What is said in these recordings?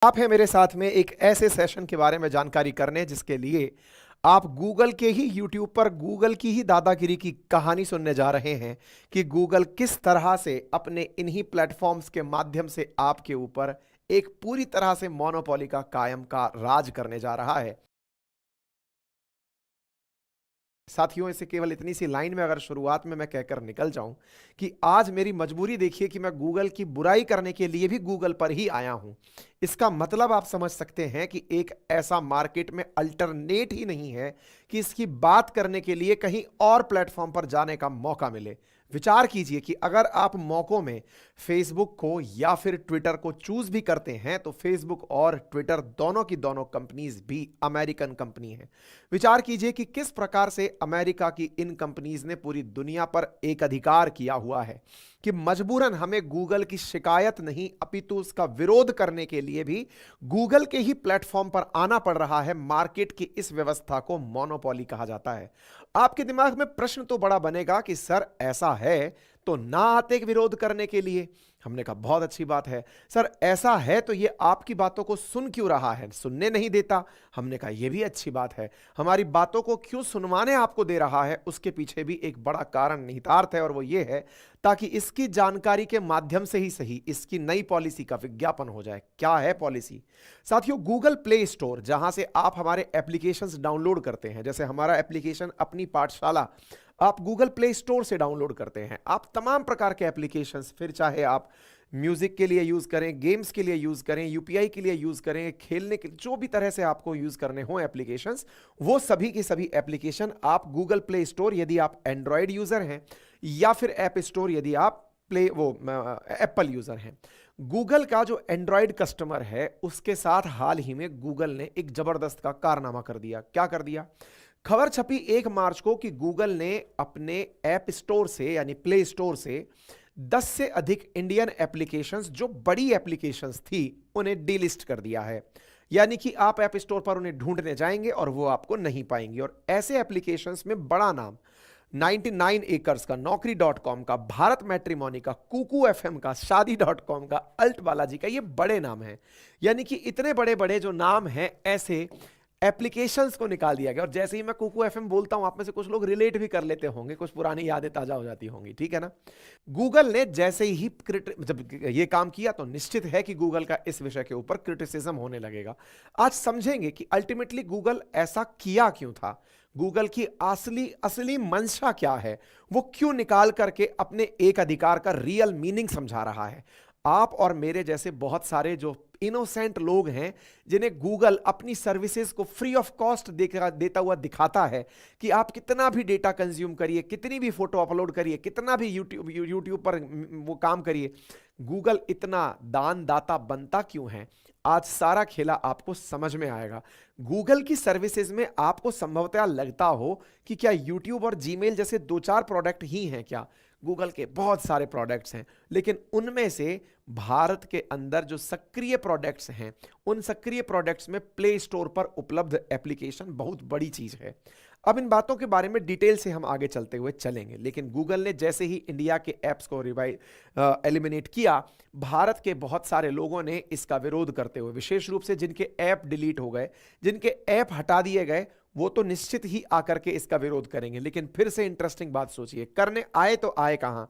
आप हैं मेरे साथ में एक ऐसे सेशन के बारे में जानकारी करने जिसके लिए आप गूगल के ही यूट्यूब पर गूगल की ही दादागिरी की कहानी सुनने जा रहे हैं कि गूगल किस तरह से अपने इन्हीं प्लेटफॉर्म्स के माध्यम से आपके ऊपर एक पूरी तरह से मोनोपोली का कायम का राज करने जा रहा है। साथियों, इसे केवल इतनी सी लाइन में अगर शुरुआत में मैं कहकर निकल जाऊं कि आज मेरी मजबूरी देखिए कि मैं गूगल की बुराई करने के लिए भी गूगल पर ही आया हूं। इसका मतलब आप समझ सकते हैं कि एक ऐसा मार्केट में अल्टरनेट ही नहीं है कि इसकी बात करने के लिए कहीं और प्लेटफॉर्म पर जाने का मौका मिले। विचार कीजिए कि अगर आप मौकों में फेसबुक को या फिर ट्विटर को चूज भी करते हैं तो फेसबुक और ट्विटर दोनों की दोनों कंपनीज भी अमेरिकन कंपनी हैं। विचार कीजिए कि किस प्रकार से अमेरिका की इन कंपनीज ने पूरी दुनिया पर एक अधिकार किया हुआ है कि मजबूरन हमें गूगल की शिकायत नहीं अपितु उसका विरोध करने के लिए भी गूगल के ही प्लेटफॉर्म पर आना पड़ रहा है। मार्केट की इस व्यवस्था को मोनोपोली कहा जाता है। आपके दिमाग में प्रश्न तो बड़ा बनेगा कि सर ऐसा है तो ना आते विरोध करने के लिए। हमने कहा बहुत अच्छी बात है सर, ऐसा है तो ये आपकी बातों को सुन क्यों रहा है, सुनने नहीं देता। हमने कहा यह भी अच्छी बात है, हमारी बातों को क्यों सुनवाने आपको दे रहा है, उसके पीछे भी एक बड़ा कारण निहितार्थ है और वो ये है ताकि इसकी जानकारी के माध्यम से ही सही इसकी नई पॉलिसी का विज्ञापन हो जाए। क्या है पॉलिसी साथियों? गूगल प्ले स्टोर, जहां से आप हमारे एप्लीकेशंस डाउनलोड करते हैं, जैसे हमारा एप्लीकेशन अपनी पाठशाला आप गूगल प्ले स्टोर से डाउनलोड करते हैं। आप तमाम प्रकार के एप्लीकेशंस, फिर चाहे आप म्यूजिक के लिए यूज करें, गेम्स के लिए यूज करें, यूपीआई के लिए यूज करें, खेलने के जो भी तरह से आपको यूज करने हो एप्लीकेशंस, वो सभी की सभी एप्लीकेशन आप गूगल प्ले स्टोर यदि आप एंड्रॉयड यूजर हैं या फिर ऐप स्टोर यदि आप एप्पल यूजर हैं। गूगल का जो एंड्रॉयड कस्टमर है उसके साथ हाल ही में गूगल ने एक जबरदस्त का कारनामा कर दिया। क्या कर दिया? खबर छपी 1 मार्च को कि गूगल ने अपने ऐप स्टोर से यानी प्ले स्टोर से 10 से अधिक इंडियन एप्लीकेशंस, जो बड़ी एप्लीकेशंस थी, उन्हें डीलिस्ट कर दिया है। यानी कि आप ऐप स्टोर पर उन्हें ढूंढने जाएंगे और वो आपको नहीं पाएंगे। और ऐसे एप्लीकेशंस में बड़ा नाम 99 एकर्स का, नौकरी.com का, भारत मैट्रिमोनी का, कुकू एफएम का, शादी.com का, अल्ट बालाजी का, ये बड़े नाम हैं। यानी कि इतने बड़े बड़े जो नाम हैं ऐसे एप्लीकेशंस को निकाल दिया गया। और जैसे ही मैं कुकू एफएम बोलता हूं आप में से कुछ लोग रिलेट भी कर लेते होंगे, कुछ पुरानी यादें ताजा हो जाती होंगी, ठीक है ना। गूगल ने जैसे ही जब ये काम किया तो निश्चित है कि गूगल का इस विषय के ऊपर क्रिटिसिज्म होने लगेगा। आज समझेंगे कि अल्टीमेटली गूगल ऐसा किया क्यों था, गूगल की असली मंशा क्या है, वो क्यों निकाल करके अपने एक अधिकार का रियल मीनिंग समझा रहा है। आप और मेरे जैसे बहुत सारे जो इनोसेंट लोग हैं जिन्हें गूगल अपनी सर्विसेज को फ्री ऑफ कॉस्ट देता हुआ दिखाता है कि आप कितना भी डेटा कंज्यूम करिए, कितनी भी फोटो अपलोड करिए, कितना भी यूट्यूब पर वो काम करिए, गूगल इतना दान दाता बनता क्यों है? आज सारा खेला आपको समझ में आएगा। गूगल की सर्विसेज में आपको संभवतः लगता हो कि क्या यूट्यूब और जीमेल जैसे 2-4 प्रोडक्ट ही हैं क्या? गूगल के बहुत सारे प्रोडक्ट्स हैं, लेकिन उनमें से भारत के अंदर जो सक्रिय प्रोडक्ट्स हैं, उन सक्रिय प्रोडक्ट्स में प्ले स्टोर पर उपलब्ध एप्लीकेशन बहुत बड़ी चीज है। अब इन बातों के बारे में डिटेल से हम आगे चलते हुए चलेंगे, लेकिन गूगल ने जैसे ही इंडिया के ऐप्स को एलिमिनेट किया, भारत के बहुत सारे लोगों ने इसका विरोध करते हुए, विशेष रूप से जिनके ऐप डिलीट हो गए, जिनके ऐप हटा दिए गए, वो तो निश्चित ही आकर के इसका विरोध करेंगे। लेकिन फिर से इंटरेस्टिंग बात सोचिए, करने आए तो आए कहां?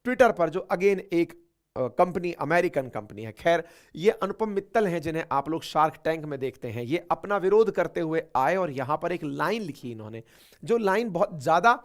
ट्विटर पर, जो अगेन एक कंपनी, अमेरिकन कंपनी है। खैर, ये अनुपम मित्तल हैं जिन्हें आप लोग शार्क टैंक में देखते हैं, ये अपना विरोध करते हुए आए और यहां पर एक लाइन लिखी इन्होंने, जो लाइन बहुत ज्यादा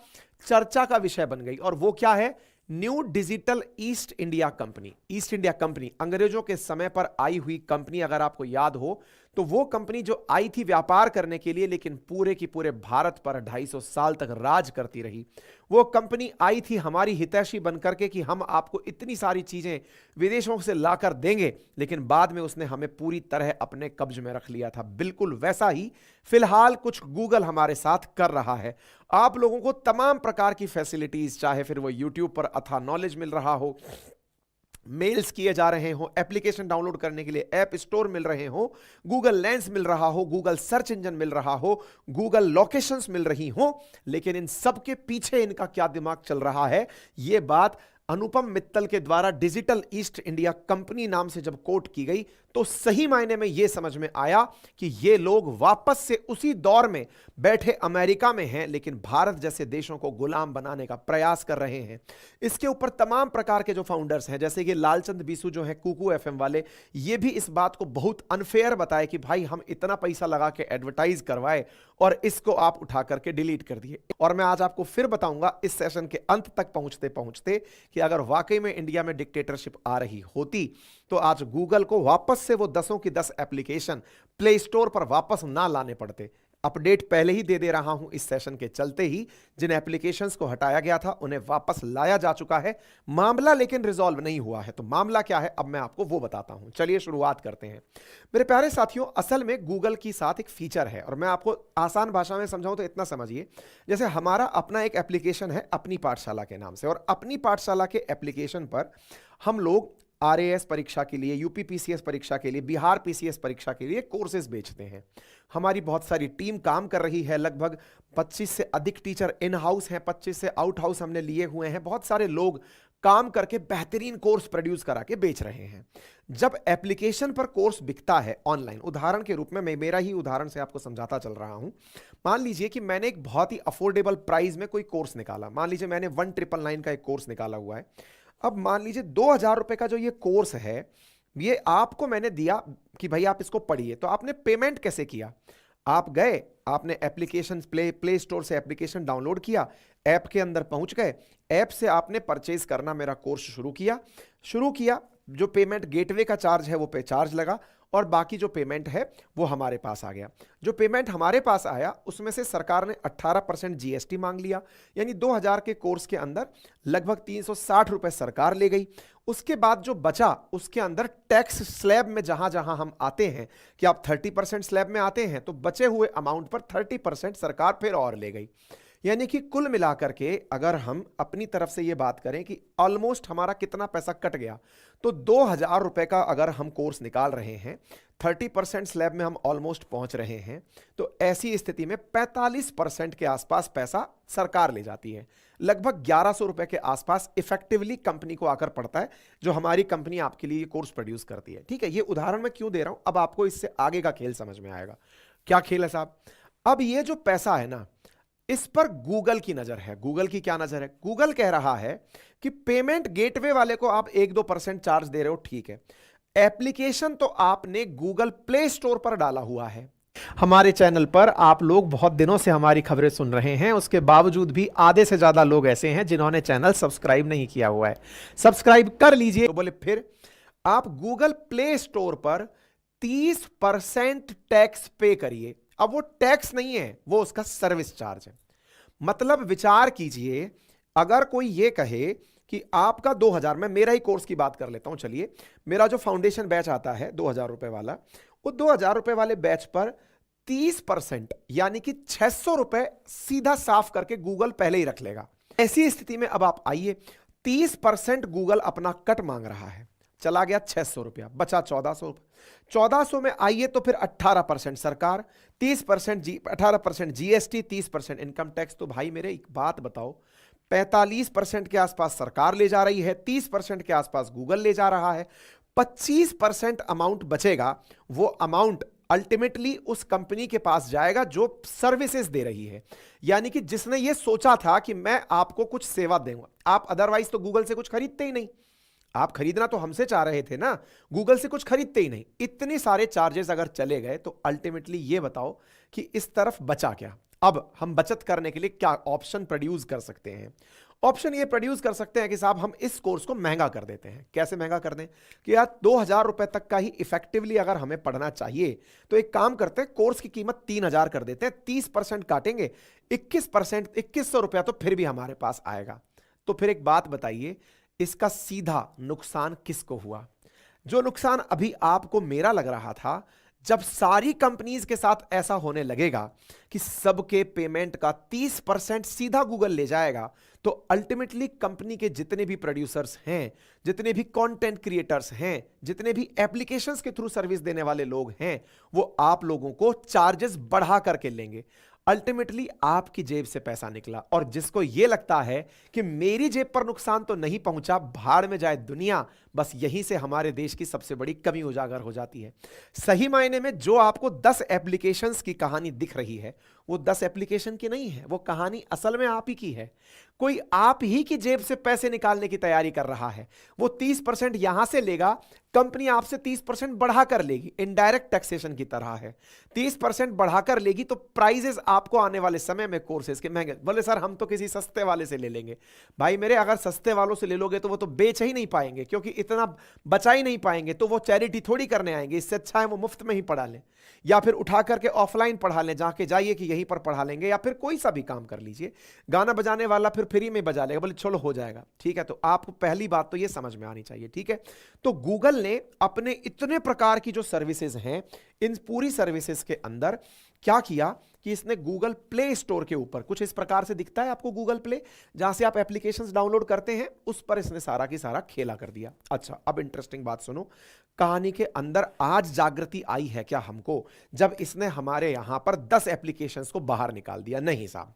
चर्चा का विषय बन गई। और वो क्या है? New digital east India company. East India company अंग्रेजों के समय पर आई हुई कंपनी, अगर आपको याद हो तो वो कंपनी जो आई थी व्यापार करने के लिए, लेकिन पूरे की पूरे भारत पर 250 साल तक राज करती रही। वो कंपनी आई थी हमारी हितैषी बनकर के कि हम आपको इतनी सारी चीजें विदेशों से लाकर देंगे, लेकिन बाद में उसने हमें पूरी तरह अपने कब्ज में रख लिया था। बिल्कुल वैसा ही फिलहाल कुछ गूगल हमारे साथ कर रहा है। आप लोगों को तमाम प्रकार की फैसिलिटीज, चाहे फिर वो यूट्यूब पर अथाह नॉलेज मिल रहा हो, मेल्स किए जा रहे हो, एप्लीकेशन डाउनलोड करने के लिए ऐप स्टोर मिल रहे हो, गूगल लेंस मिल रहा हो, गूगल सर्च इंजन मिल रहा हो, गूगल लोकेशंस मिल रही हो, लेकिन इन सब के पीछे इनका क्या दिमाग चल रहा है, यह बात अनुपम मित्तल के द्वारा डिजिटल ईस्ट इंडिया कंपनी नाम से जब कोट की गई तो सही मायने में यह समझ में आया कि ये लोग वापस से उसी दौर में बैठे अमेरिका में हैं, लेकिन भारत जैसे देशों को गुलाम बनाने का प्रयास कर रहे हैं। इसके ऊपर तमाम प्रकार के जो फाउंडर्स हैं, जैसे कि लालचंद बीसू जो है कुकू एफएम वाले, ये भी इस बात को बहुत अनफेयर बताए कि भाई हम इतना पैसा लगा के एडवर्टाइज करवाए और इसको आप उठा करके डिलीट कर दिए। और मैं आज आपको फिर बताऊंगा इस सेशन के अंत तक पहुंचते पहुंचते कि अगर वाकई में इंडिया में डिक्टेटरशिप आ रही होती तो आज गूगल को वापस से वो 10 की 10 एप्लीकेशन प्ले स्टोर पर वापस ना लाने पड़ते। अपडेट पहले ही दे रहा हूं इस सेशन के चलते ही, जिन एप्लीकेशंस को हटाया गया था उन्हें वापस लाया जा चुका है। मामला लेकिन रिजॉल्व नहीं हुआ है। तो मामला क्या है अब मैं आपको वो बताता हूं। चलिए शुरुआत करते हैं मेरे प्यारे साथियों। असल में गूगल की साथ एक फीचर है और मैं आपको आसान भाषा में समझाऊं तो इतना समझिए, जैसे हमारा अपना एक एप्लीकेशन है अपनी पाठशाला के नाम से, और अपनी पाठशाला के एप्लीकेशन पर हम लोग आरएएस परीक्षा के लिए, यूपी पीसीएस परीक्षा के लिए, बिहार पीसीएस परीक्षा के लिए कोर्सेज बेचते हैं। हमारी बहुत सारी टीम काम कर रही है, लगभग 25 से अधिक टीचर इन हाउस हैं, 25 से आउट हाउस हमने लिए हुए हैं। बहुत सारे लोग काम करके बेहतरीन कोर्स प्रोड्यूस करा के बेच रहे हैं। जब एप्लीकेशन पर कोर्स बिकता है ऑनलाइन, उदाहरण के रूप में मैं मेरा ही उदाहरण से आपको समझाता चल रहा हूं। मान लीजिए कि मैंने एक बहुत ही अफोर्डेबल प्राइस में कोई कोर्स निकाला। मान लीजिए मैंने 1999 का एक कोर्स निकाला हुआ है। अब मान लीजिए 2000 रुपए का जो ये कोर्स है, ये आपको मैंने दिया कि भाई आप इसको पढ़िए। तो आपने पेमेंट कैसे किया? आप गए, आपने एप्लीकेशन प्ले स्टोर से एप्लीकेशन डाउनलोड किया, ऐप के अंदर पहुंच गए, ऐप से आपने परचेज करना मेरा कोर्स शुरू किया। जो पेमेंट गेटवे का चार्ज है वो पे चार्ज लगा और बाकी जो पेमेंट है वो हमारे पास आ गया। जो पेमेंट हमारे पास आया उसमें से सरकार ने 18% जीएसटी मांग लिया, यानी 2000 के कोर्स के अंदर लगभग 360 रुपए सरकार ले गई। उसके बाद जो बचा उसके अंदर टैक्स स्लैब में जहां जहां हम आते हैं कि आप 30% स्लैब में आते हैं, तो बचे हुए अमाउंट पर 30% सरकार फिर और ले गई। यानी कि कुल मिलाकर के अगर हम अपनी तरफ से ये बात करें कि ऑलमोस्ट हमारा कितना पैसा कट गया, तो 2000 रुपए का अगर हम कोर्स निकाल रहे हैं, 30% स्लैब में हम ऑलमोस्ट पहुंच रहे हैं, तो ऐसी स्थिति में 45% के आसपास पैसा सरकार ले जाती है। लगभग 1100 रुपए के आसपास इफेक्टिवली कंपनी को आकर पड़ता है, जो हमारी कंपनी आपके लिए कोर्स प्रोड्यूस करती है। ठीक है, ये उदाहरण मैं क्यों दे रहा हूं, अब आपको इससे आगे का खेल समझ में आएगा। क्या खेल है साहब? अब ये जो पैसा है ना, इस पर गूगल की नजर है। गूगल की क्या नजर है? गूगल कह रहा है कि पेमेंट गेटवे वाले को आप 1-2% चार्ज दे रहे हो, ठीक है। एप्लीकेशन तो आपने गूगल प्ले स्टोर पर डाला हुआ है। हमारे चैनल पर आप लोग बहुत दिनों से हमारी खबरें सुन रहे हैं, उसके बावजूद भी आधे से ज्यादा लोग ऐसे हैं जिन्होंने चैनल सब्सक्राइब नहीं किया हुआ है। सब्सक्राइब कर लीजिए। तो बोले फिर आप गूगल प्ले स्टोर पर 30% टैक्स पे करिए। अब वो टैक्स नहीं है, वो उसका सर्विस चार्ज है। मतलब विचार कीजिए, अगर कोई ये कहे कि आपका 2000, मैं मेरा ही कोर्स की बात कर लेता हूं। चलिए, मेरा जो फाउंडेशन बैच आता है 2000 रुपए वाला, वो 2000 रुपए वाले बैच पर 30% यानी कि 600 रुपए सीधा साफ करके गूगल पहले ही रख लेगा। ऐसी स्थिति में अब आप आइए, 30% गूगल अपना कट मांग रहा है, चला गया 600 रुपया, बचा 1400 रुपये। 1400 में आइए तो फिर 18% सरकार, 18% जीएसटी, 30% इनकम टैक्स। तो भाई मेरे एक बात बताओ, 45% के आसपास सरकार ले जा रही है, 30% के आसपास गूगल ले जा रहा है, 25% अमाउंट बचेगा। वो अमाउंट अल्टीमेटली उस कंपनी के पास जाएगा जो सर्विसेज दे रही है, यानी कि जिसने ये सोचा था कि मैं आपको कुछ सेवा दूंगा। आप अदरवाइज तो गूगल से कुछ खरीदते ही नहीं, आप खरीदना तो हमसे चाह रहे थे ना, गूगल से कुछ खरीदते ही नहीं। इतने सारे चार्जेस अगर चले गए तो अल्टीमेटली ये बताओ कि इस तरफ बचा क्या। अब हम बचत करने के लिए क्या ऑप्शन प्रोड्यूस कर सकते हैं? ऑप्शन ये प्रोड्यूस कर सकते हैं कि साहब हम इस कोर्स को महंगा कर देते हैं। कैसे महंगा कर दें कि यार 2000 रुपए तक का ही इफेक्टिवली अगर हमें पढ़ना चाहिए, तो एक काम करते हैं, कोर्स की कीमत 3000 कर देते हैं, 30% काटेंगे, 21%, 2100 रुपया तो फिर भी हमारे पास आएगा। तो फिर एक बात बताइए, इसका सीधा नुकसान किसको हुआ? जो नुकसान अभी आपको मेरा लग रहा था, जब सारी कंपनीज के साथ ऐसा होने लगेगा कि सबके पेमेंट का 30% सीधा गूगल ले जाएगा, तो अल्टीमेटली कंपनी के जितने भी प्रोड्यूसर्स हैं, जितने भी कंटेंट क्रिएटर्स हैं, जितने भी एप्लीकेशंस के थ्रू सर्विस देने वाले लोग हैं, वो आप लोगों को चार्जेस बढ़ा करके लेंगे। अल्टीमेटली आपकी जेब से पैसा निकला। और जिसको यह लगता है कि मेरी जेब पर नुकसान तो नहीं पहुंचा, भाड़ में जाए दुनिया, बस यहीं से हमारे देश की सबसे बड़ी कमी उजागर हो जाती है। सही मायने में जो आपको 10 एप्लीकेशंस की कहानी दिख रही है, वो 10 एप्लीकेशन की नहीं है, वो कहानी असल में आप ही की है। कोई आप ही की जेब से पैसे निकालने की तैयारी कर रहा है। वो 30% यहां से लेगा, कंपनी आपसे 30% बढ़ाकर लेगी, इनडायरेक्ट टैक्सेशन की तरह है। 30% बढ़ाकर लेगी तो प्राइजेस आपको आने वाले समय में कोर्सेज के महंगे। बोले सर हम तो किसी सस्ते वाले से ले लेंगे। भाई मेरे, अगर सस्ते वालों से ले लोगे तो वो तो बेच ही नहीं पाएंगे, क्योंकि इतना बचा ही नहीं पाएंगे, तो वो चैरिटी थोड़ी करने आएंगे। इससे अच्छा है वो मुफ्त में ही पढ़ा लें, या फिर उठा करके ऑफलाइन पढ़ा लें, जाके जाइए कि यहीं पर पढ़ा लेंगे, या फिर कोई सा भी काम कर लीजिए। गाना बजाने वाला फिर फ्री में बजा लेगा, बोले चलो हो जाएगा, ठीक है। तो आपको पहली बात तो ये समझ में आनी चाहिए, ठीक है। तो गूगल ने अपने इतने प्रकार की जो सर्विसेज हैं, इन पूरी सर्विसेज के अंदर क्या किया कि इसने गूगल प्ले स्टोर के ऊपर, कुछ इस प्रकार से दिखता है आपको गूगल प्ले, जहां से आप एप्लीकेशंस डाउनलोड करते हैं, उस पर इसने सारा की सारा खेला कर दिया। अच्छा, अब इंटरेस्टिंग बात सुनो, कहानी के अंदर आज जागृति आई है क्या हमको, जब इसने हमारे यहां पर 10 एप्लीकेशंस को बाहर निकाल दिया? नहीं साहब।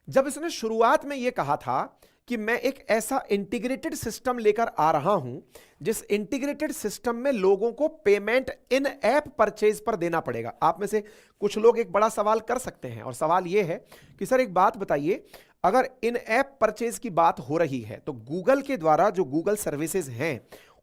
जब इसने शुरुआत में यह कहा था कि मैं एक ऐसा इंटीग्रेटेड सिस्टम लेकर आ रहा हूं, जिस इंटीग्रेटेड सिस्टम में लोगों को पेमेंट इन ऐप परचेज पर देना पड़ेगा। आप में से कुछ लोग एक बड़ा सवाल कर सकते हैं, और सवाल यह है कि सर एक बात बताइए, अगर इन ऐप परचेज की बात हो रही है तो गूगल के द्वारा जो गूगल सर्विसेज हैं,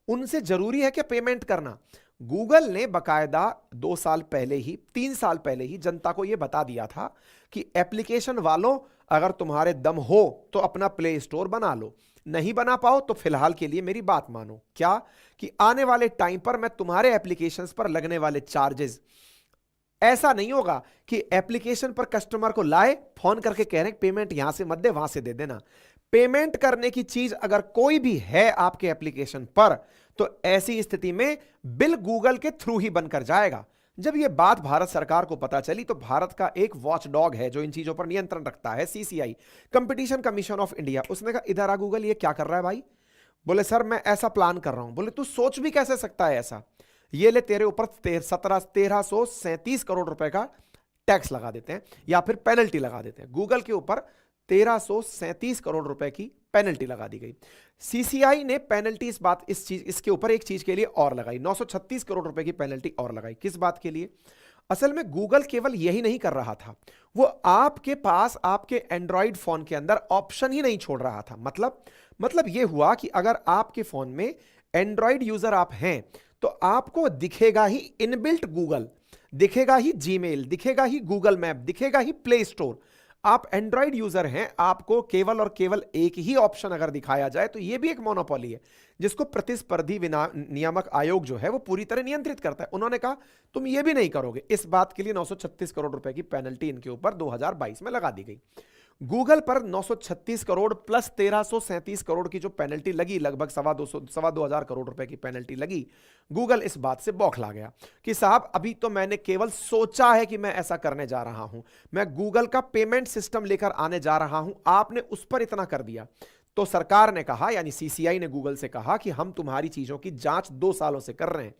उनसे जरूरी है क्या पेमेंट करना? गूगल ने बकायदा 2 साल पहले ही, 3 साल पहले ही जनता को यह बता दिया था कि एप्लीकेशन वालों, अगर तुम्हारे दम हो तो अपना प्ले स्टोर बना लो, नहीं बना पाओ तो फिलहाल के लिए मेरी बात मानो। क्या कि आने वाले टाइम पर मैं तुम्हारे एप्लीकेशंस पर लगने वाले चार्जेस, ऐसा नहीं होगा कि एप्लीकेशन पर कस्टमर को लाए, फोन करके कह रहे हैं पेमेंट यहां से मत दे, वहां से दे देना। पेमेंट करने की चीज अगर कोई भी है आपके एप्लीकेशन पर, तो ऐसी स्थिति में बिल गूगल के थ्रू ही बनकर जाएगा। जब यह बात भारत सरकार को पता चली, तो भारत का एक वॉच डॉग है जो इन चीजों पर नियंत्रण रखता है, CCI, competition commission of India, उसने कहा इधर आ गूगल, ये क्या कर रहा है भाई? बोले सर मैं ऐसा प्लान कर रहा हूं। बोले तू सोच भी कैसे सकता है ऐसा? ये ले तेरे ऊपर 1337 करोड़ रुपए का टैक्स लगा देते हैं, या फिर पेनल्टी लगा देते हैं। गूगल के ऊपर 1337 करोड़ रुपए की पेनल्टी लगा दी गई। सीसीआई ने पेनल्टी इसके ऊपर एक चीज के लिए और लगाई, 936 करोड़ रुपए की पेनल्टी और लगाई। किस बात के लिए? असल में गूगल केवल यही नहीं कर रहा था, वो आपके पास आपके एंड्रॉइड फोन के अंदर ऑप्शन ही नहीं छोड़ रहा था। मतलब यह हुआ कि अगर आपके फोन में एंड्रॉइड यूजर आप हैं, तो आपको दिखेगा ही इनबिल्ट गूगल, दिखेगा ही जीमेल, दिखेगा ही गूगल मैप, दिखेगा ही प्ले स्टोर। आप एंड्रॉइड यूजर हैं, आपको केवल और केवल एक ही ऑप्शन अगर दिखाया जाए, तो यह भी एक मोनोपोली है, जिसको प्रतिस्पर्धी नियामक आयोग जो है वो पूरी तरह नियंत्रित करता है। उन्होंने कहा तुम ये भी नहीं करोगे। इस बात के लिए 936 करोड़ रुपए की पेनल्टी इनके ऊपर 2022 में लगा दी गई। गूगल पर 936 करोड़ प्लस 1337 करोड़ की जो पेनल्टी लगी, लगभग 2.25 करोड़ रुपए की पेनल्टी लगी। गूगल इस बात से बौखला गया कि साहब अभी तो मैंने केवल सोचा है कि मैं ऐसा करने जा रहा हूं, मैं गूगल का पेमेंट सिस्टम लेकर आने जा रहा हूं, आपने उस पर इतना कर दिया। तो सरकार ने कहा, यानी सीसीआई ने गूगल से कहा कि हम तुम्हारी चीजों की जांच 2 सालों से कर रहे हैं।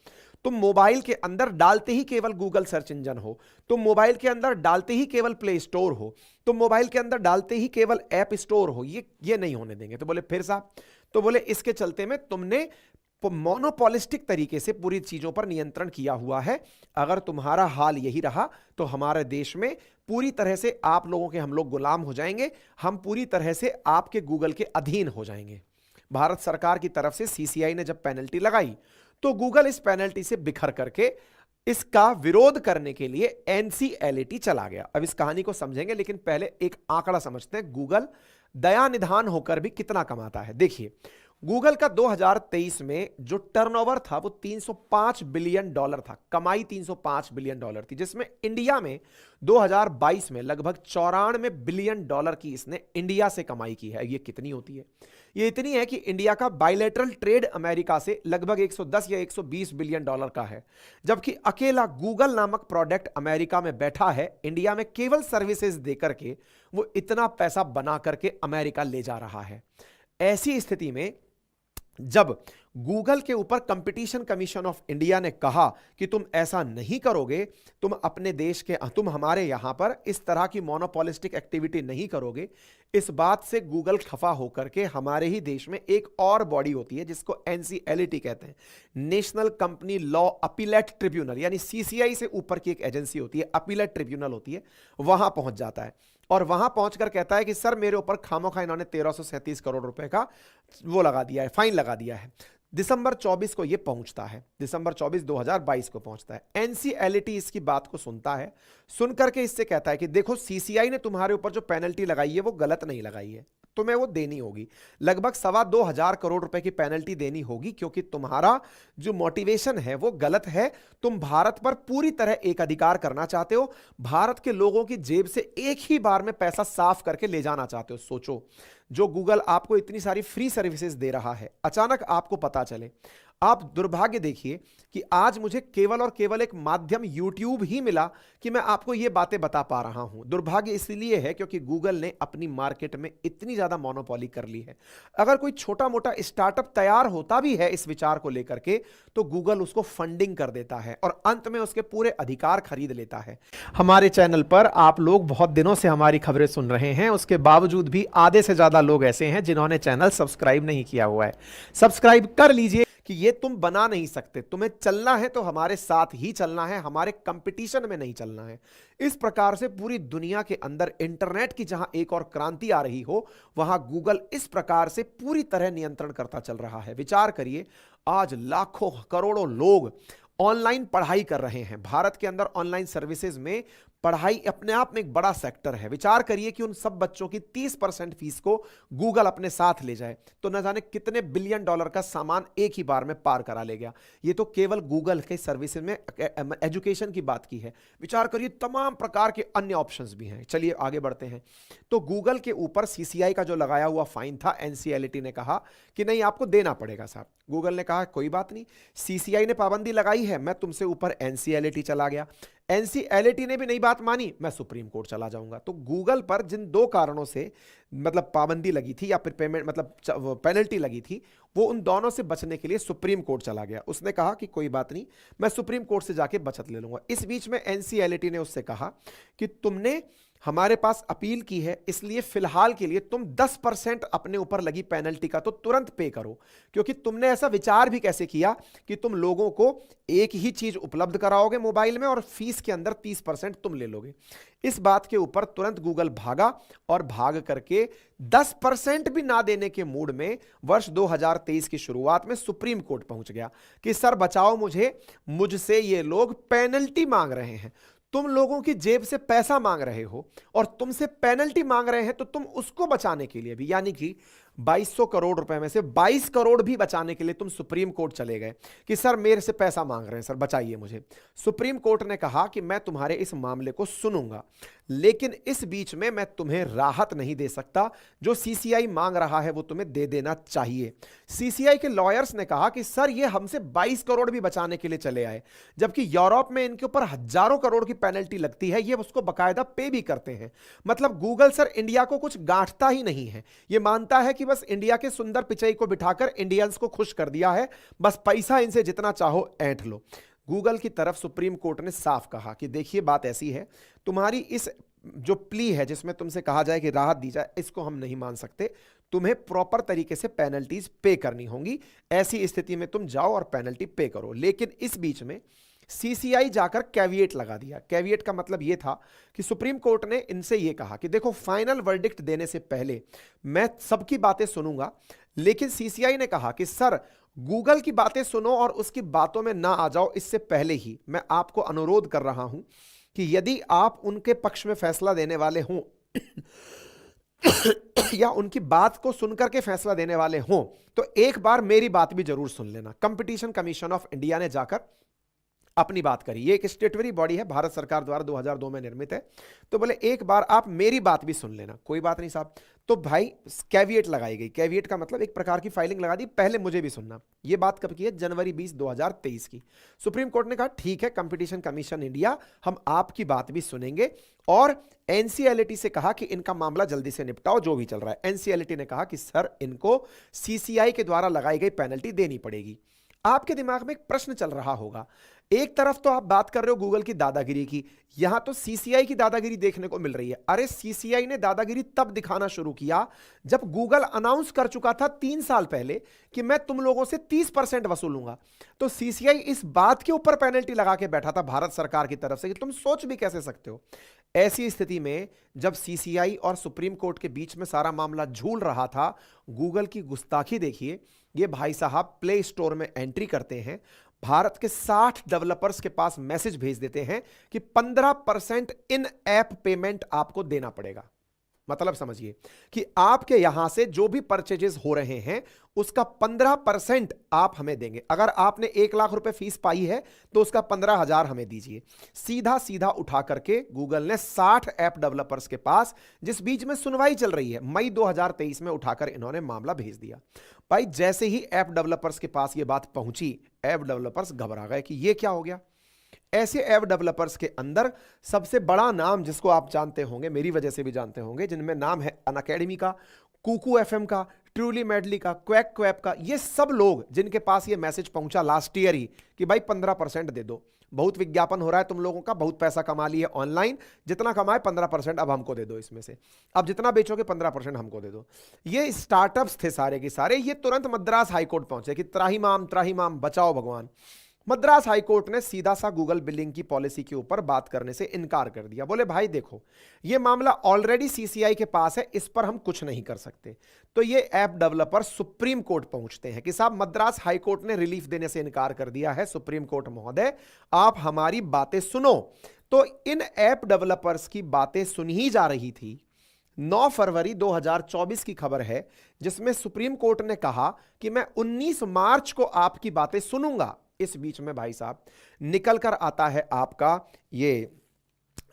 तुम मोबाइल के अंदर डालते ही केवल गूगल सर्च इंजन हो, तुम मोबाइल के अंदर डालते ही केवल प्ले स्टोर हो, तुम मोबाइल के अंदर डालते ही केवल ऐप स्टोर हो, ये नहीं होने देंगे। तो बोले फिर साहब? तो बोले इसके चलते में तुमने मोनोपोलिस्टिक तरीके से पूरी चीजों पर नियंत्रण किया हुआ है। अगर तुम्हारा हाल यही रहा तो हमारे देश में पूरी तरह से आप लोगों के हम लोग गुलाम हो जाएंगे, हम पूरी तरह से आपके गूगल के अधीन हो जाएंगे। भारत सरकार की तरफ से सीसीआई ने जब पेनल्टी लगाई, तो गूगल इस पेनल्टी से बिखर करके इसका विरोध करने के लिए एनसीएलटी चला गया। अब इस कहानी को समझेंगे, लेकिन पहले एक आंकड़ा समझते हैं, गूगल दया निधान होकर भी कितना कमाता है। देखिए, गूगल का 2023 में जो टर्नओवर था वो $305 बिलियन था, कमाई $305 बिलियन थी, जिसमें इंडिया में 2022 में लगभग $94 बिलियन की इसने इंडिया से कमाई की है। ये कितनी होती है? ये इतनी है कि इंडिया का बायलैटरल ट्रेड अमेरिका से लगभग 110 या 120 बिलियन डॉलर का है, जबकि अकेला गूगल नामक प्रोडक्ट अमेरिका में बैठा है, इंडिया में केवल सर्विसेज देकर के वो इतना पैसा बना करके अमेरिका ले जा रहा है। ऐसी स्थिति में जब गूगल के ऊपर कंपटीशन कमीशन ऑफ इंडिया ने कहा कि तुम ऐसा नहीं करोगे, तुम हमारे यहां पर इस तरह की मोनोपोलिस्टिक एक्टिविटी नहीं करोगे। इस बात से गूगल खफा होकर के हमारे ही देश में एक और बॉडी होती है जिसको एनसीएलटी कहते हैं, national company law appellate tribunal, यानी सीसीआई से ऊपर की एक एजेंसी होती है, अपीलेट ट्रिब्यूनल होती है, वहां पहुंच जाता है और वहां पहुंचकर कहता है कि सर मेरे ऊपर खामोखा इन्होंने 1337 करोड़ रुपए का वो लगा दिया है, फाइन लगा दिया है। दिसंबर 24 को ये पहुंचता है, दिसंबर 24 2022 को पहुंचता है। एनसीएलटी इसकी बात को सुनता है, सुनकर के इससे कहता है कि देखो सीसीआई ने तुम्हारे ऊपर जो पेनल्टी लगाई है वो गलत नहीं लगाई है, तुम्हें वो देनी होगी, लगभग 2,25,000 करोड़ रुपए की पेनल्टी देनी होगी, क्योंकि तुम्हारा जो मोटिवेशन है वो गलत है। तुम भारत पर पूरी तरह एक अधिकार करना चाहते हो, भारत के लोगों की जेब से एक ही बार में पैसा साफ करके ले जाना चाहते हो। सोचो, जो गूगल आपको इतनी सारी फ्री सर्विसेज दे रहा है, अचानक आपको पता चले। आप दुर्भाग्य देखिए कि आज मुझे केवल और केवल एक माध्यम यूट्यूब ही मिला कि मैं आपको यह बातें बता पा रहा हूं। दुर्भाग्य इसलिए है क्योंकि गूगल ने अपनी मार्केट में इतनी ज्यादा मोनोपोली कर ली है। अगर कोई छोटा मोटा स्टार्टअप तैयार होता भी है इस विचार को लेकर के, तो गूगल उसको फंडिंग कर देता है और अंत में उसके पूरे अधिकार खरीद लेता है। हमारे चैनल पर आप लोग बहुत दिनों से हमारी खबरें सुन रहे हैं, उसके बावजूद भी आधे से ज्यादा लोग ऐसे हैं जिन्होंने चैनल सब्सक्राइब नहीं किया हुआ है। सब्सक्राइब कर लीजिए कि ये तुम बना नहीं सकते, तुम्हें चलना है तो हमारे साथ ही चलना है, हमारे कंपटीशन में नहीं चलना है। इस प्रकार से पूरी दुनिया के अंदर इंटरनेट की जहां एक और क्रांति आ रही हो, वहां गूगल इस प्रकार से पूरी तरह नियंत्रण करता चल रहा है। विचार करिए, आज लाखों करोड़ों लोग ऑनलाइन पढ़ाई कर रहे हैं। भारत के अंदर ऑनलाइन सर्विसेज में पढ़ाई अपने आप में एक बड़ा सेक्टर है। विचार करिए कि उन सब बच्चों की 30% फीस को गूगल अपने साथ ले जाए तो न जाने कितने बिलियन डॉलर का सामान एक ही बार में पार करा ले गया। ये तो केवल गूगल के सर्विसेज में एजुकेशन की बात की है। विचार करिए तमाम प्रकार के अन्य ऑप्शंस भी हैं। चलिए आगे बढ़ते हैं। तो गूगल के ऊपर सीसीआई का जो लगाया हुआ फाइन था, एनसीएलटी ने कहा कि नहीं आपको देना पड़ेगा साहब। गूगल ने कहा कोई बात नहीं, सीसीआई ने पाबंदी लगाई है, मैं तुमसे ऊपर एनसीएलटी चला गया। एनसीएलटी ने भी नहीं बात मानी, मैं सुप्रीम कोर्ट चला जाऊंगा। तो गूगल पर जिन दो कारणों से मतलब पाबंदी लगी थी या फिर पेमेंट मतलब पेनल्टी लगी थी, वो उन दोनों से बचने के लिए सुप्रीम कोर्ट चला गया। उसने कहा कि कोई बात नहीं, मैं सुप्रीम कोर्ट से जाके बचत ले लूंगा। इस बीच में एनसीएलटी ने उससे कहा कि तुमने हमारे पास अपील की है, इसलिए फिलहाल के लिए तुम 10% अपने ऊपर लगी पेनल्टी का तो तुरंत पे करो, क्योंकि तुमने ऐसा विचार भी कैसे किया कि तुम लोगों को एक ही चीज उपलब्ध कराओगे मोबाइल में और फीस के अंदर 30% तुम ले लोगे। इस बात के ऊपर तुरंत गूगल भागा और भाग करके 10% भी ना देने के मूड में वर्ष 2023 की शुरुआत में सुप्रीम कोर्ट पहुंच गया कि सर बचाओ मुझसे ये लोग पेनल्टी मांग रहे हैं। तुम लोगों की जेब से पैसा मांग रहे हो और तुमसे पेनल्टी मांग रहे हैं, तो तुम उसको बचाने के लिए भी, यानी कि 2200 करोड़ रुपए में से 22 करोड़ भी बचाने के लिए तुम सुप्रीम कोर्ट चले गए कि सर मेरे से पैसा मांग रहे हैं, सर बचाइए मुझे। सुप्रीम कोर्ट ने कहा कि मैं तुम्हारे इस मामले को सुनूंगा, लेकिन इस बीच में मैं तुम्हें राहत नहीं दे सकता। जो सीसीआई मांग रहा है वो तुम्हें दे देना चाहिए। सीसीआई के लॉयर्स ने कहा कि सर ये हमसे 22 करोड़ भी बचाने के लिए चले आए, जबकि यूरोप में इनके ऊपर हजारों करोड़ की पेनल्टी लगती है, ये उसको बकायदा पे भी करते हैं। मतलब गूगल सर इंडिया को कुछ गांठता ही नहीं है, ये मानता है कि बस इंडिया के सुंदर पिचई को बिठाकर इंडियंस को खुश कर दिया है, बस पैसा इनसे जितना चाहो ऐंठ लो। गूगल की तरफ सुप्रीम कोर्ट ने साफ कहा कि देखिए बात ऐसी है, तुम्हारी इस जो प्ली है जिसमें तुमसे कहा जाए कि राहत दी जाए, इसको हम नहीं मान सकते, तुम्हें प्रॉपर तरीके से पेनल्टीज पे करनी होंगी। ऐसी स्थिति में तुम जाओ और पेनल्टी पे करो। लेकिन इस बीच में सीसीआई जाकर कैविएट लगा दिया। कैविएट का मतलब यह था कि सुप्रीम कोर्ट ने इनसे यह कहा कि देखो फाइनल वर्डिक्ट देने से पहले मैं सबकी बातें सुनूंगा, लेकिन सीसीआई ने कहा कि सर गूगल की बातें सुनो और उसकी बातों में ना आ जाओ, इससे पहले ही मैं आपको अनुरोध कर रहा हूं कि यदि आप उनके पक्ष में फैसला देने वाले हों या उनकी बात को सुनकर के फैसला देने वाले हों, तो एक बार मेरी बात भी जरूर सुन लेना। कंपटीशन कमीशन ऑफ इंडिया ने जाकर अपनी बात करी। ये एक स्टेटरी बॉडी है, भारत सरकार द्वारा 2002 में निर्मित है। तो बोले एक बार आप मेरी बात भी सुन लेना। कोई बात नहीं साहब। तो भाई कैविएट लगाई गई। कैविएट का मतलब एक प्रकार की फाइलिंग लगा दी, पहले मुझे भी सुनना। ये बात कब की है? जनवरी 20 2023 की। सुप्रीम कोर्ट ने कहा ठीक है, कंपटीशन कमीशन इंडिया, हम आपकी बात भी सुनेंगे और एनसीएलटी से कहा कि इनका मामला जल्दी से निपटाओ जो भी चल रहा है। एनसीएलटी ने कहा कि सर इनको सीसीआई के द्वारा लगाई गई पेनल्टी देनी पड़ेगी। आपके दिमाग में एक प्रश्न चल रहा होगा, एक तरफ तो आप बात कर रहे हो गूगल की दादागिरी की, यहां तो सीसीआई की दादागिरी देखने को मिल रही है। अरे सीसीआई ने दादागिरी तब दिखाना शुरू किया जब गूगल अनाउंस कर चुका था 3 साल पहले कि मैं तुम लोगों से 30% वसूलूंगा। तो सीसीआई इस बात के ऊपर पेनल्टी लगा के बैठा था भारत सरकार की तरफ से कि तुम सोच भी कैसे सकते हो। ऐसी स्थिति में जब सीसीआई और सुप्रीम कोर्ट के बीच में सारा मामला झूल रहा था, गूगल की गुस्ताखी देखिए। ये भाई साहब प्ले स्टोर में एंट्री करते हैं, भारत के 60 डेवलपर्स के पास मैसेज भेज देते हैं कि 15% इन ऐप पेमेंट आपको देना पड़ेगा। मतलब समझिए कि आपके यहां से जो भी परचेजेस हो रहे हैं उसका 15% आप हमें देंगे। अगर आपने 1 लाख रुपए फीस पाई है तो उसका 15,000 हमें दीजिए। सीधा सीधा उठा करके गूगल ने 60 ऐप डेवलपर्स के पास, जिस बीच में सुनवाई चल रही है, मई 2023 में उठाकर इन्होंने मामला भेज दिया। भाई जैसे ही ऐप डेवलपर्स के पास यह बात पहुंची, ऐप डेवलपर्स घबरा गए कि यह क्या हो गया। ऐसे ऐप डेवलपर्स के अंदर सबसे बड़ा नाम जिसको आप जानते होंगे, मेरी वजह से भी जानते होंगे, जिनमें नाम है अनअकैडमी का, कुकू एफएम का, ट्रूली मेडली का, क्वैक क्वैप का। ये सब लोग जिनके पास ये मैसेज पहुंचा लास्ट ईयर ही कि भाई 15% दे दो, बहुत विज्ञापन हो रहा है तुम लोगों का, बहुत पैसा कमा लिया ऑनलाइन, जितना कमाए 15% अब हमको दे दो, इसमें से अब जितना बेचोगे 15% हमको दे दो। ये स्टार्टअप्स थे सारे के सारे। ये तुरंत मद्रास हाईकोर्ट पहुंचे कि त्राहिमाम बचाओ भगवान। मद्रास हाईकोर्ट ने सीधा सा गूगल बिलिंग की पॉलिसी के ऊपर बात करने से इनकार कर दिया। बोले भाई देखो, ये मामला ऑलरेडी सीसीआई के पास है, इस पर हम कुछ नहीं कर सकते। तो ये ऐप डेवलपर सुप्रीम कोर्ट पहुंचते हैं कि साहब मद्रास हाईकोर्ट ने रिलीफ देने से इनकार कर दिया है, सुप्रीम कोर्ट महोदय आप हमारी बातें सुनो। तो इन ऐप डेवलपर्स की बातें सुन ही जा रही थी। 9 फरवरी 2024 की खबर है, जिसमें सुप्रीम कोर्ट ने कहा कि मैं 19 मार्च को आपकी बातें सुनूंगा। इस बीच में भाई साहब निकल कर आता है आपका ये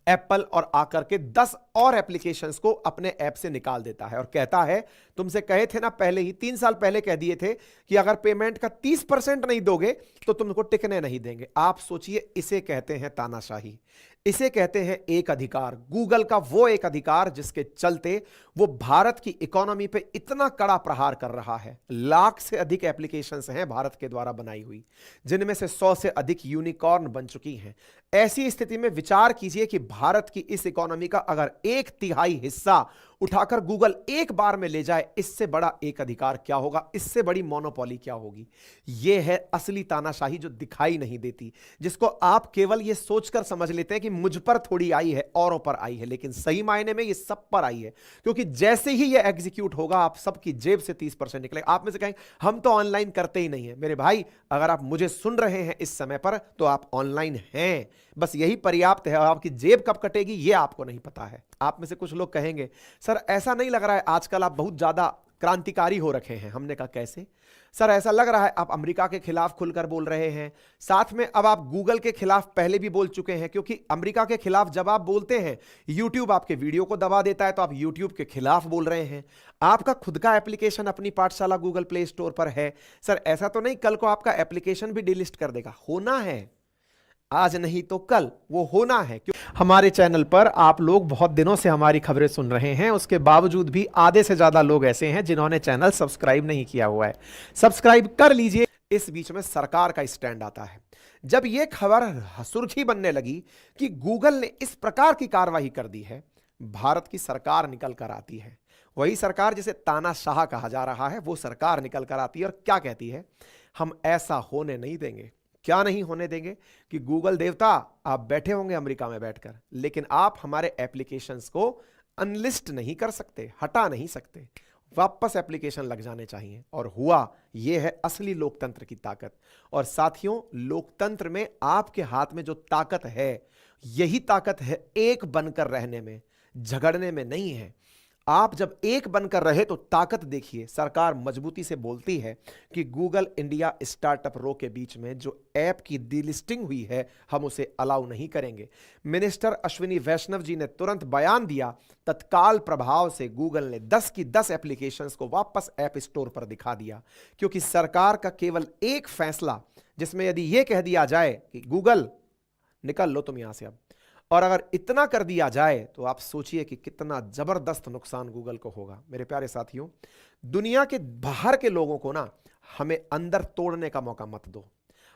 एप्पल और आकर के 10 और एप्लीकेशंस को अपने ऐप से निकाल देता है और कहता है तुमसे कहे थे ना पहले ही, 3 साल पहले कह दिए थे कि अगर पेमेंट का 30% नहीं दोगे तो तुमको टिकने नहीं देंगे। आप सोचिए, इसे कहते हैं तानाशाही, इसे कहते हैं एक अधिकार। गूगल का वो एक अधिकार जिसके चलते वो भारत की इकोनॉमी पे इतना कड़ा प्रहार कर रहा है। लाख से अधिक एप्लीकेशंस हैं भारत के द्वारा बनाई हुई, जिनमें से 100 से अधिक यूनिकॉर्न बन चुकी हैं। ऐसी स्थिति में विचार कीजिए कि भारत की इस इकोनॉमी का अगर 1/3 हिस्सा उठाकर गूगल एक बार में ले जाए, इससे बड़ा एक अधिकार क्या होगा, इससे बड़ी मोनोपोली क्या होगी। यह है असली तानाशाही जो दिखाई नहीं देती, जिसको आप केवल यह सोचकर समझ लेते हैं कि मुझ पर थोड़ी आई है, औरों पर आई है, लेकिन सही मायने में यह सब पर आई है। क्योंकि जैसे ही यह एग्जीक्यूट होगा, आप सबकी जेब से 30% निकलेगा। आप में से कहेंगे हम तो ऑनलाइन करते ही नहीं है। मेरे भाई, अगर आप मुझे सुन रहे हैं इस समय पर तो आप ऑनलाइन हैं, बस यही पर्याप्त है। आपकी जेब कब कटेगी यह आपको नहीं पता है। आप में से कुछ लोग कहेंगे सर ऐसा नहीं लग रहा है आजकल आप बहुत ज्यादा क्रांतिकारी हो रखे हैं। हमने कहा कैसे? सर ऐसा लग रहा है आप अमेरिका के खिलाफ खुलकर बोल रहे हैं, साथ में अब आप गूगल के खिलाफ पहले भी बोल चुके हैं, क्योंकि अमेरिका के खिलाफ जब आप बोलते हैं यूट्यूब आपके वीडियो को दबा देता है, तो आप यूट्यूब के खिलाफ बोल रहे हैं। आपका खुद का एप्लीकेशन अपनी पाठशाला गूगल प्ले स्टोर पर है। सर ऐसा तो नहीं कल को आपका एप्लीकेशन भी डिलीट कर देगा? होना है, आज नहीं तो कल वो होना है। क्यों? हमारे चैनल पर आप लोग बहुत दिनों से हमारी खबरें सुन रहे हैं, उसके बावजूद भी आधे से ज्यादा लोग ऐसे हैं जिन्होंने चैनल सब्सक्राइब नहीं किया हुआ है। सब्सक्राइब कर लीजिए। इस बीच में सरकार का स्टैंड आता है। जब यह खबर सुर्खी बनने लगी कि गूगल ने इस प्रकार की कार्रवाई कर दी है, भारत की सरकार निकल कर आती है। वही सरकार जिसे तानाशाह कहा जा रहा है, वो सरकार निकल कर आती है और क्या कहती है, हम ऐसा होने नहीं देंगे। क्या नहीं होने देंगे कि गूगल देवता आप बैठे होंगे अमेरिका में बैठकर, लेकिन आप हमारे एप्लीकेशंस को अनलिस्ट नहीं कर सकते, हटा नहीं सकते, वापस एप्लीकेशन लग जाने चाहिए। और हुआ, यह है असली लोकतंत्र की ताकत। और साथियों, लोकतंत्र में आपके हाथ में जो ताकत है, यही ताकत है एक बनकर रहने में, झगड़ने में नहीं है। आप जब एक बनकर रहे तो ताकत देखिए। सरकार मजबूती से बोलती है कि गूगल इंडिया स्टार्टअप रो के बीच में जो ऐप की डीलिस्टिंग हुई है हम उसे अलाउ नहीं करेंगे। मिनिस्टर अश्विनी वैष्णव जी ने तुरंत बयान दिया। तत्काल प्रभाव से गूगल ने 10 की 10 एप्लीकेशंस को वापस ऐप स्टोर पर दिखा दिया, क्योंकि सरकार का केवल एक फैसला, जिसमें यदि यह कह दिया जाए कि गूगल निकल लो तुम यहां से अब, और अगर इतना कर दिया जाए तो आप सोचिए कि कितना जबरदस्त नुकसान गूगल को होगा। मेरे प्यारे साथियों, दुनिया के बाहर के लोगों को ना हमें अंदर तोड़ने का मौका मत दो।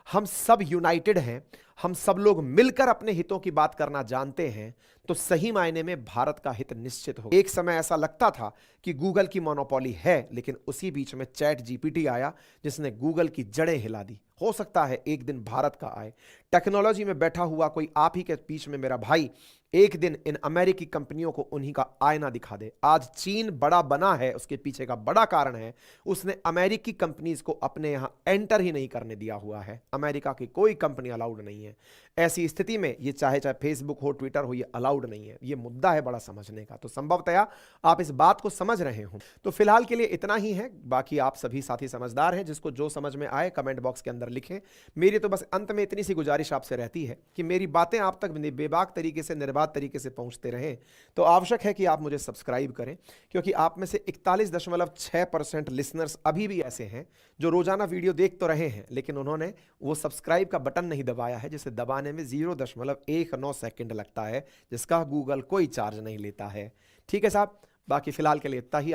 हम सब यूनाइटेड हैं, हम सब लोग मिलकर अपने हितों की बात करना जानते हैं, तो सही मायने में भारत का हित निश्चित हो। एक समय ऐसा लगता था कि गूगल की मोनोपोली है, लेकिन उसी बीच में चैट जीपीटी आया जिसने गूगल की जड़ें हिला दी। हो सकता है एक दिन भारत का आए। टेक्नोलॉजी में बैठा हुआ कोई आप ही के बीच में मेरा भाई एक दिन इन अमेरिकी कंपनियों को उन्हीं का आईना दिखा दे। आज चीन बड़ा बना है, उसके पीछे का बड़ा कारण है उसने अमेरिकी कंपनीज को अपने यहां एंटर ही नहीं करने दिया हुआ है। अमेरिका की कोई कंपनी अलाउड नहीं है। ऐसी स्थिति में ये चाहे फेसबुक हो, ट्विटर हो, ये अलाउड नहीं है। ये मुद्दा है बड़ा समझने का। तो संभवतया आप इस बात को समझ रहे हो। तो फिलहाल के लिए इतना ही है। बाकी आप सभी साथी समझदार हैं, जिसको जो समझ में आए कमेंट बॉक्स के अंदर लिखें। मेरी तो बस अंत में इतनी सी गुजारिश आपसे रहती है कि मेरी बातें आप तक बेबाक तरीके से, निर्बाध तरीके से पहुंचते रहें। तो आवश्यक है कि आप मुझे सब्सक्राइब करें, क्योंकि आप में से 41.6% लिसनर्स अभी भी ऐसे हैं जो रोजाना वीडियो देख तो रहे हैं, लेकिन उन्होंने वो सब्सक्राइब का बटन नहीं दबाया है, जिसे दबाने में 0.19 सेकंड लगता है, जिसका गूगल कोई चार्ज नहीं लेता है। ठीक है साहब, बाकी फिलहाल के लिए इतना ही।